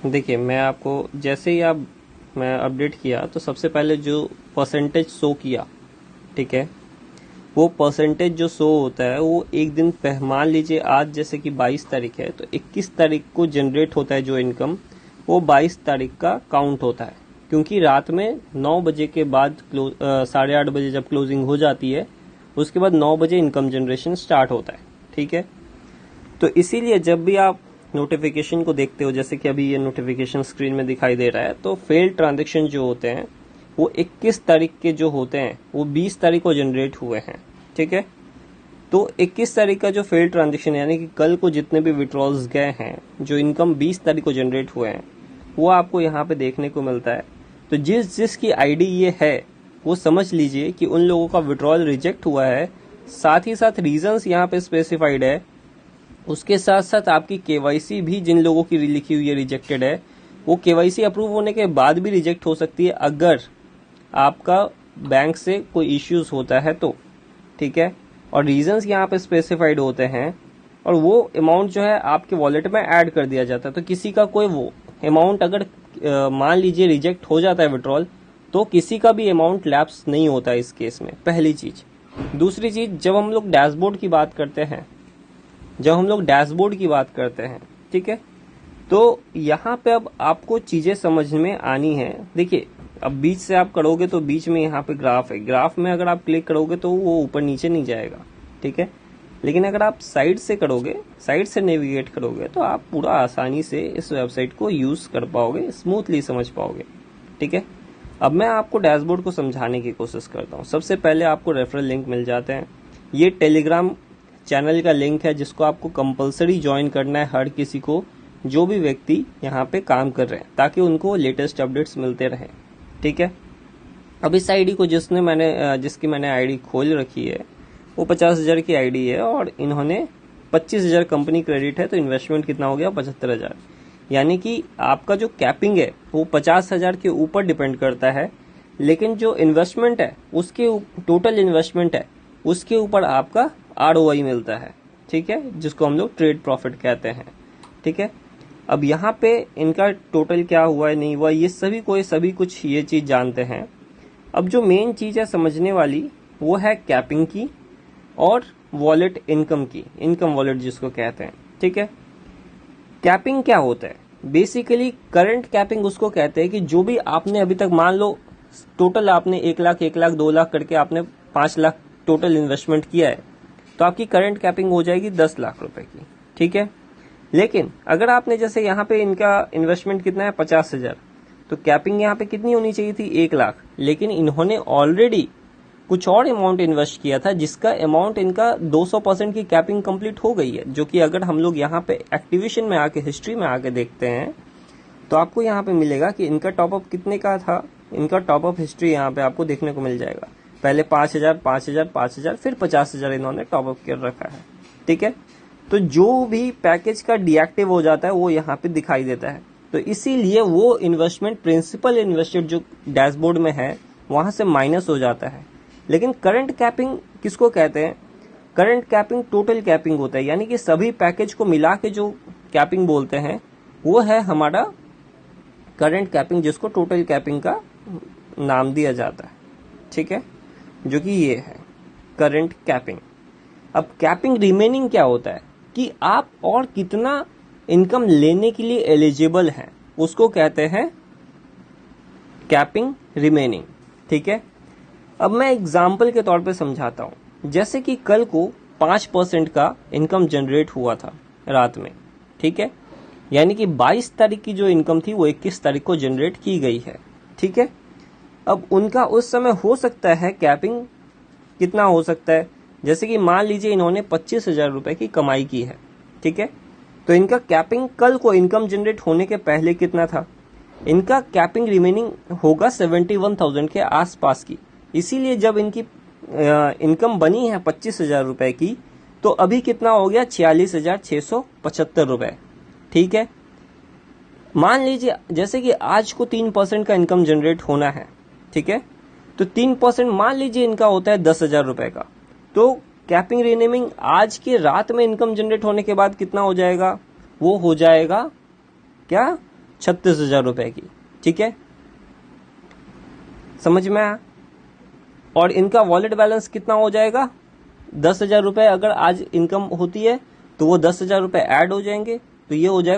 देखिए, मैं आपको जैसे ही मैं अपडेट किया तो सबसे पहले जो परसेंटेज शो किया, ठीक है, वो परसेंटेज जो शो होता है वो एक दिन मान लीजिए आज जैसे कि 22 तारीख है तो 21 तारीख को जनरेट होता है जो इनकम, वो 22 तारीख का काउंट होता है, क्योंकि रात में 9 बजे के बाद 8:30 बजे जब क्लोजिंग हो जाती है उसके बाद 9 बजे इनकम जनरेशन स्टार्ट होता है। ठीक है, तो इसीलिए जब भी आप नोटिफिकेशन को देखते हो, जैसे कि अभी ये नोटिफिकेशन स्क्रीन में दिखाई दे रहा है, तो फेल्ड ट्रांजैक्शन जो होते हैं वो 21 तारीख के जो होते हैं वो 20 तारीख को जनरेट हुए हैं। ठीक है, तो 21 तारीख का जो फेल्ड ट्रांजैक्शन यानी कि कल को जितने भी विड्रॉल्स गए हैं, जो इनकम 20 तारीख को जनरेट हुए हैं, वो आपको यहाँ पे देखने को मिलता है। तो जिसकी आईडी ये है वो समझ लीजिए कि उन लोगों का विड्रॉल रिजेक्ट हुआ है। साथ ही साथ रीजंस यहाँ पे स्पेसिफाइड है, उसके साथ साथ आपकी केवाईसी भी जिन लोगों की लिखी हुई है रिजेक्टेड है, वो केवाईसी अप्रूव होने के बाद भी रिजेक्ट हो सकती है अगर आपका बैंक से कोई इश्यूज होता है तो। ठीक है, और रीजंस यहाँ पे स्पेसिफाइड होते हैं और वो अमाउंट जो है आपके वॉलेट में ऐड कर दिया जाता है। तो किसी का कोई वो अमाउंट अगर मान लीजिए रिजेक्ट हो जाता है विड्रॉल, तो किसी का भी अमाउंट लैप्स नहीं होता है इस केस में, पहली चीज। दूसरी चीज, जब हम लोग डैशबोर्ड की बात करते हैं, ठीक है, तो यहाँ पे अब आपको चीजें समझ में आनी है। देखिए, अब बीच से आप करोगे तो बीच में यहाँ पे ग्राफ है, ग्राफ में अगर आप क्लिक करोगे तो वो ऊपर नीचे नहीं जाएगा। ठीक है, लेकिन अगर आप साइड से करोगे, साइड से नेविगेट करोगे, तो आप पूरा आसानी से इस वेबसाइट को यूज कर पाओगे, स्मूथली समझ पाओगे। ठीक है, अब मैं आपको डैशबोर्ड को समझाने की कोशिश करता हूँ। सबसे पहले आपको रेफरल लिंक मिल जाते हैं। ये टेलीग्राम चैनल का लिंक है जिसको आपको कंपलसरी ज्वाइन करना है, हर किसी को, जो भी व्यक्ति यहाँ पे काम कर रहे हैं, ताकि उनको लेटेस्ट अपडेट्स मिलते रहे। ठीक है, अब इस आईडी को जिसकी मैंने आईडी खोल रखी है वो 50,000 की आईडी है और इन्होंने 25,000 कंपनी क्रेडिट है, तो इन्वेस्टमेंट कितना हो गया 75,000। यानी कि आपका जो कैपिंग है वो 50,000 के ऊपर डिपेंड करता है, लेकिन जो इन्वेस्टमेंट है उसके टोटल इन्वेस्टमेंट है उसके ऊपर आपका ROI मिलता है। ठीक है, जिसको हम लोग ट्रेड प्रॉफिट कहते हैं। ठीक है, अब यहाँ पे इनका टोटल क्या हुआ है नहीं हुआ ये सभी कुछ ये चीज जानते हैं। अब जो मेन चीज है समझने वाली वो है कैपिंग की और वॉलेट इनकम की, इनकम वॉलेट जिसको कहते हैं। ठीक है, कैपिंग क्या होता है? बेसिकली करंट कैपिंग उसको कहते हैं कि जो भी आपने अभी तक, मान लो टोटल आपने 1 लाख 1 लाख 2 लाख करके आपने 5 लाख टोटल इन्वेस्टमेंट किया है, तो आपकी करंट कैपिंग हो जाएगी 10 लाख रुपए की। ठीक है, लेकिन अगर आपने जैसे यहाँ पे इनका इन्वेस्टमेंट कितना है 50,000, तो कैपिंग यहाँ पे कितनी होनी चाहिए थी 1 लाख, लेकिन इन्होंने ऑलरेडी कुछ और अमाउंट इन्वेस्ट किया था जिसका अमाउंट इनका 200% की कैपिंग कंप्लीट हो गई है। जो कि अगर हम लोग यहाँ पे एक्टिवेशन में आके, हिस्ट्री में आके देखते हैं, तो आपको यहाँ पे मिलेगा कि इनका टॉपअप कितने का था। इनका टॉपअप हिस्ट्री यहाँ पे आपको देखने को मिल जाएगा। पहले 5,000 5,000 5,000 फिर 50,000 इन्होंने टॉपअप कर रखा है। ठीक है, तो जो भी पैकेज का डीएक्टिव हो जाता है वो यहाँ पे दिखाई देता है। तो इसीलिए वो इन्वेस्टमेंट, प्रिंसिपल इन्वेस्टेड जो डैशबोर्ड में है, वहां से माइनस हो जाता है। लेकिन करंट कैपिंग किसको कहते हैं? करंट कैपिंग टोटल कैपिंग होता है, यानी कि सभी पैकेज को मिला के जो कैपिंग बोलते हैं वो है हमारा करंट कैपिंग, जिसको टोटल कैपिंग का नाम दिया जाता है। ठीक है, जो कि ये है करंट कैपिंग। अब कैपिंग रिमेनिंग क्या होता है कि आप और कितना इनकम लेने के लिए एलिजिबल हैं, उसको कहते हैं कैपिंग रिमेनिंग। ठीक है, अब मैं एग्जाम्पल के तौर पे समझाता हूं। जैसे कि कल को 5% का इनकम जनरेट हुआ था रात में। ठीक है, यानी कि 22 तारीख की जो इनकम थी वो 21 तारीख को जनरेट की गई है। ठीक है, अब उनका उस समय हो सकता है कैपिंग कितना हो सकता है, जैसे कि मान लीजिए इन्होंने 25,000 रुपए की कमाई की है। ठीक है, तो इनका कैपिंग कल को इनकम जनरेट होने के पहले कितना था? इनका कैपिंग रिमेनिंग होगा 71,000 के आसपास की। इसीलिए जब इनकी इनकम बनी है 25,000 रुपए की, तो अभी कितना हो गया 46,675 रुपए। ठीक है, मान लीजिए जैसे कि आज को 3% का इनकम जनरेट होना है। ठीक है, तो 3% मान लीजिए इनका होता है 10,000 रुपए का, तो कैपिंग रिमेनिंग आज की रात में इनकम जनरेट होने के बाद कितना हो जाएगा? वो हो जाएगा क्या 36,000 रुपए की। ठीक है, समझ में आया। और इनका वॉलेट बैलेंस कितना हो जाएगा, 10,000 रुपए। अगर आज इनकम होती है तो वो 10,000 रुपए ऐड हो जाएंगे, तो ये हो जाएगा